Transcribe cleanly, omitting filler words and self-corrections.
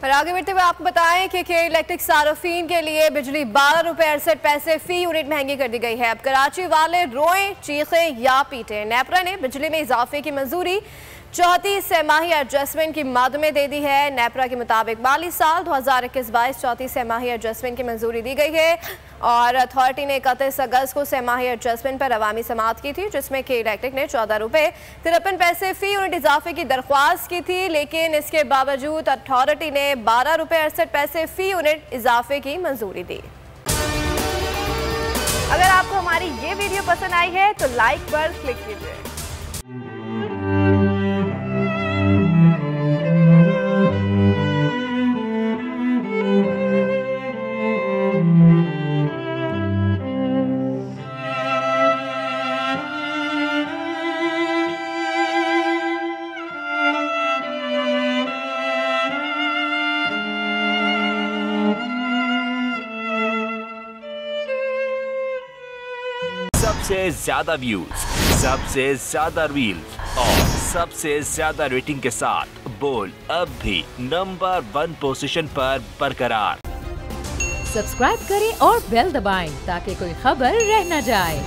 और आगे बढ़ते हुए आपको बताएं कि इलेक्ट्रिक सार्फिन के लिए बिजली 12 रुपए 68 पैसे फी यूनिट महंगी कर दी गई है। अब कराची वाले रोएं, चीखें या पीटें, नेपरा ने बिजली में इजाफे की मंजूरी 34 सेमाही एडजस्टमेंट की मद में दे दी है। नेपरा के मुताबिक माली साल 2021-22 34 सेमाही एडजस्टमेंट की मंजूरी दी गई है और अथॉरिटी ने 31 अगस्त को सेमाही एडजस्टमेंट पर अवामी समाअत की थी, जिसमें के इलेक्ट्रिक ने 14 रुपए 53 पैसे फी यूनिट इजाफे की दरख्वास्त की थी, लेकिन इसके बावजूद अथॉरिटी ने 12 रुपए 68 पैसे फी यूनिट इजाफे की मंजूरी दी। अगर आपको हमारी ये वीडियो पसंद आई है तो लाइक पर क्लिक कीजिए। सबसे ज्यादा व्यूज, सबसे ज्यादा रील्स और सबसे ज्यादा रेटिंग के साथ बोल अब भी नंबर 1 पोजीशन पर बरकरार। सब्सक्राइब करें और बेल दबाएं ताकि कोई खबर रह न जाए।